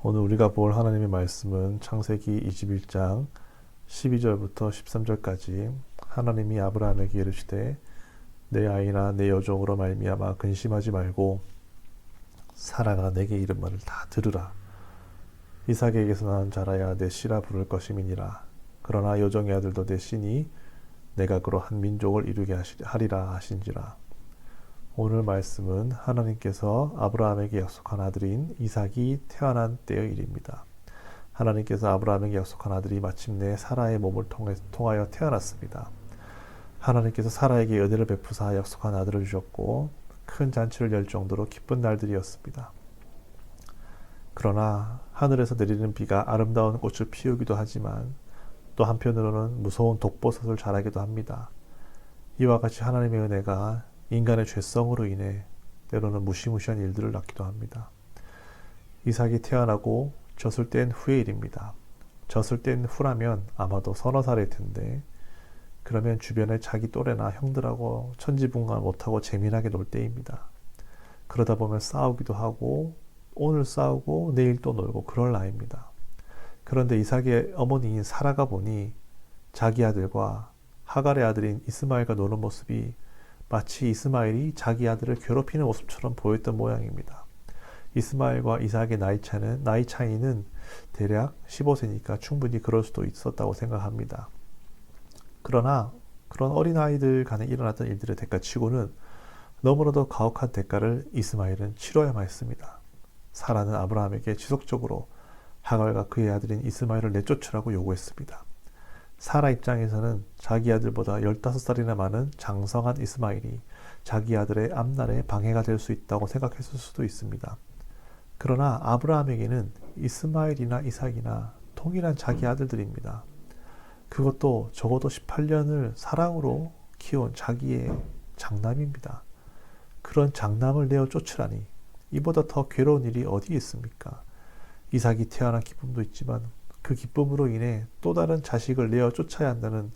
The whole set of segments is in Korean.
오늘 우리가 볼 하나님의 말씀은 창세기 21장 12절부터 13절까지 하나님이 아브라함에게 이르시되 내 아이나 내 여종으로 말미암아 근심하지 말고 사라가 내게 이른 말을 다 들으라. 이삭에게서 난 자라야 내 씨라 부를 것임이니라. 그러나 여종의 아들도 내 씨니 내가 그로 한 민족을 이루게 하리라 하신지라. 오늘 말씀은 하나님께서 아브라함에게 약속한 아들인 이삭이 태어난 때의 일입니다. 하나님께서 아브라함에게 약속한 아들이 마침내 사라의 몸을 통하여 태어났습니다. 하나님께서 사라에게 은혜를 베푸사 약속한 아들을 주셨고 큰 잔치를 열 정도로 기쁜 날들이었습니다. 그러나 하늘에서 내리는 비가 아름다운 꽃을 피우기도 하지만 또 한편으로는 무서운 독버섯을 자라기도 합니다. 이와 같이 하나님의 은혜가 인간의 죄성으로 인해 때로는 무시무시한 일들을 낳기도 합니다. 이삭이 태어나고 젖을 뗀 후의 일입니다. 젖을 뗀 후라면 아마도 서너 살일 텐데 그러면 주변에 자기 또래나 형들하고 천지분간 못하고 재미나게 놀 때입니다. 그러다 보면 싸우기도 하고 오늘 싸우고 내일 또 놀고 그럴 나이입니다. 그런데 이삭의 어머니인 사라가 보니 자기 아들과 하갈의 아들인 이스마엘과 노는 모습이 마치 이스마엘이 자기 아들을 괴롭히는 모습처럼 보였던 모양입니다. 이스마엘과 이삭의 나이 차이는 대략 15세니까 충분히 그럴 수도 있었다고 생각합니다. 그러나 그런 어린아이들 간에 일어났던 일들의 대가치고는 너무나도 가혹한 대가를 이스마엘은 치러야만 했습니다. 사라는 아브라함에게 지속적으로 하갈과 그의 아들인 이스마엘을 내쫓으라고 요구했습니다. 사라 입장에서는 자기 아들보다 15살이나 많은 장성한 이스마엘이 자기 아들의 앞날에 방해가 될 수 있다고 생각했을 수도 있습니다. 그러나 아브라함에게는 이스마엘이나 이삭이나 동일한 자기 아들들입니다. 그것도 적어도 18년을 사랑으로 키운 자기의 장남입니다. 그런 장남을 내어 쫓으라니 이보다 더 괴로운 일이 어디 있습니까? 이삭이 태어난 기쁨도 있지만 그 기쁨으로 인해 또 다른 자식을 내어 쫓아야 한다는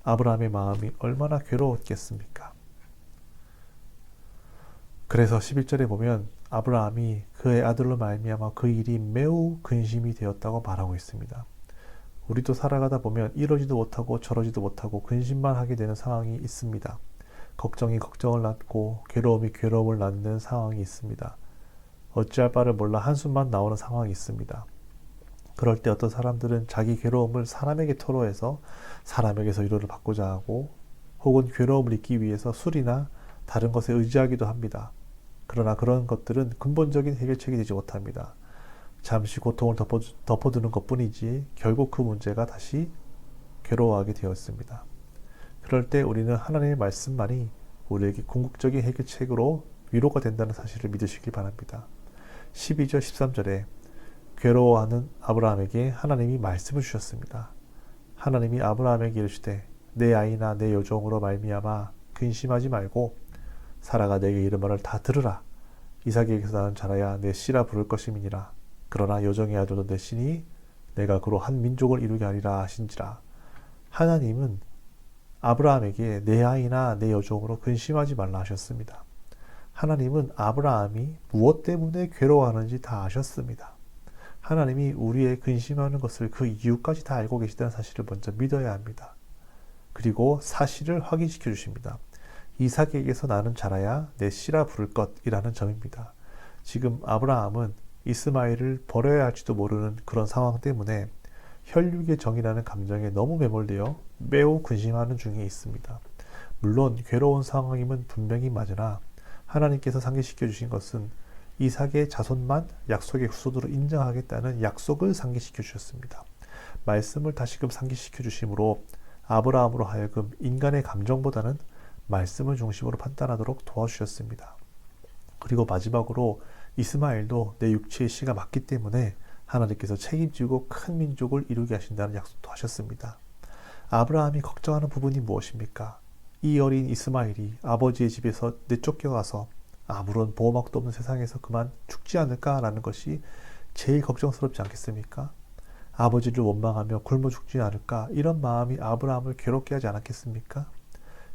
아브라함의 마음이 얼마나 괴로웠겠습니까? 그래서 11절에 보면 아브라함이 그의 아들로 말미암아 그 일이 매우 근심이 되었다고 말하고 있습니다. 우리도 살아가다 보면 이러지도 못하고 저러지도 못하고 근심만 하게 되는 상황이 있습니다. 걱정이 걱정을 낳고 괴로움이 괴로움을 낳는 상황이 있습니다. 어찌할 바를 몰라 한숨만 나오는 상황이 있습니다. 그럴 때 어떤 사람들은 자기 괴로움을 사람에게 토로해서 사람에게서 위로를 받고자 하고 혹은 괴로움을 잊기 위해서 술이나 다른 것에 의지하기도 합니다. 그러나 그런 것들은 근본적인 해결책이 되지 못합니다. 잠시 고통을 덮어두는 것뿐이지 결국 그 문제가 다시 괴로워하게 되었습니다. 그럴 때 우리는 하나님의 말씀만이 우리에게 궁극적인 해결책으로 위로가 된다는 사실을 믿으시기 바랍니다. 12절 13절에 괴로워하는 아브라함에게 하나님이 말씀을 주셨습니다. 하나님이 아브라함에게 이르시되 내 아이나 내 여종으로 말미암아 근심하지 말고 사라가 내게 이른 말을 다 들으라. 이삭에게서 나는 자라야 내 씨라 부를 것임이니라. 그러나 여종의 아들도 내 씨니 내가 그로 한 민족을 이루게 하리라 하신지라. 하나님은 아브라함에게 내 아이나 내 여종으로 근심하지 말라 하셨습니다. 하나님은 아브라함이 무엇 때문에 괴로워하는지 다 아셨습니다. 하나님이 우리의 근심하는 것을 그 이유까지 다 알고 계시다는 사실을 먼저 믿어야 합니다. 그리고 사실을 확인시켜 주십니다. 이삭에게서 나는 자라야 내 씨라 부를 것이라는 점입니다. 지금 아브라함은 이스마엘을 버려야 할지도 모르는 그런 상황 때문에 혈육의 정이라는 감정에 너무 매몰되어 매우 근심하는 중에 있습니다. 물론 괴로운 상황임은 분명히 맞으나 하나님께서 상기시켜 주신 것은 이삭의 자손만 약속의 후손으로 인정하겠다는 약속을 상기시켜 주셨습니다. 말씀을 다시금 상기시켜 주심으로 아브라함으로 하여금 인간의 감정보다는 말씀을 중심으로 판단하도록 도와주셨습니다. 그리고 마지막으로 이스마엘도 내 육체의 씨가 맞기 때문에 하나님께서 책임지고 큰 민족을 이루게 하신다는 약속도 하셨습니다. 아브라함이 걱정하는 부분이 무엇입니까? 이 어린 이스마엘이 아버지의 집에서 내쫓겨가서 아무런 보호막도 없는 세상에서 그만 죽지 않을까라는 것이 제일 걱정스럽지 않겠습니까? 아버지를 원망하며 굶어 죽지 않을까 이런 마음이 아브라함을 괴롭게 하지 않았겠습니까?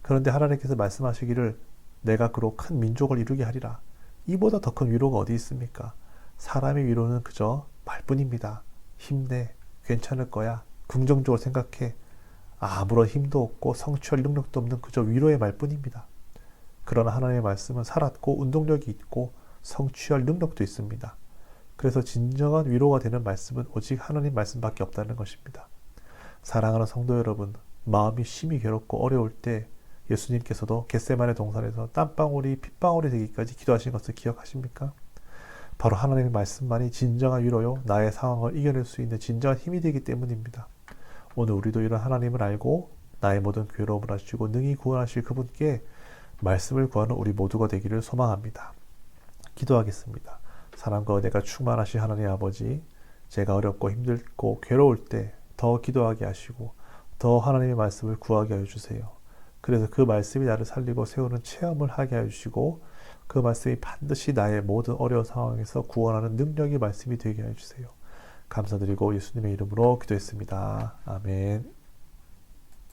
그런데 하나님께서 말씀하시기를 내가 그로 큰 민족을 이루게 하리라. 이보다 더 큰 위로가 어디 있습니까? 사람의 위로는 그저 말뿐입니다. 힘내, 괜찮을 거야, 긍정적으로 생각해. 아무런 힘도 없고 성취할 능력도 없는 그저 위로의 말뿐입니다. 그러나 하나님의 말씀은 살았고 운동력이 있고 성취할 능력도 있습니다. 그래서 진정한 위로가 되는 말씀은 오직 하나님 말씀밖에 없다는 것입니다. 사랑하는 성도 여러분, 마음이 심히 괴롭고 어려울 때 예수님께서도 겟세마네 동산에서 땀방울이 핏방울이 되기까지 기도하신 것을 기억하십니까? 바로 하나님의 말씀만이 진정한 위로요, 나의 상황을 이겨낼 수 있는 진정한 힘이 되기 때문입니다. 오늘 우리도 이런 하나님을 알고 나의 모든 괴로움을 하시고 능히 구원하실 그분께 말씀을 구하는 우리 모두가 되기를 소망합니다. 기도하겠습니다. 사랑과 은혜가 충만하신 하나님 아버지, 제가 어렵고 힘들고 괴로울 때 더 기도하게 하시고 더 하나님의 말씀을 구하게 하여 주세요. 그래서 그 말씀이 나를 살리고 세우는 체험을 하게 하여 주시고 그 말씀이 반드시 나의 모든 어려운 상황에서 구원하는 능력의 말씀이 되게 하여 주세요. 감사드리고 예수님의 이름으로 기도했습니다. 아멘.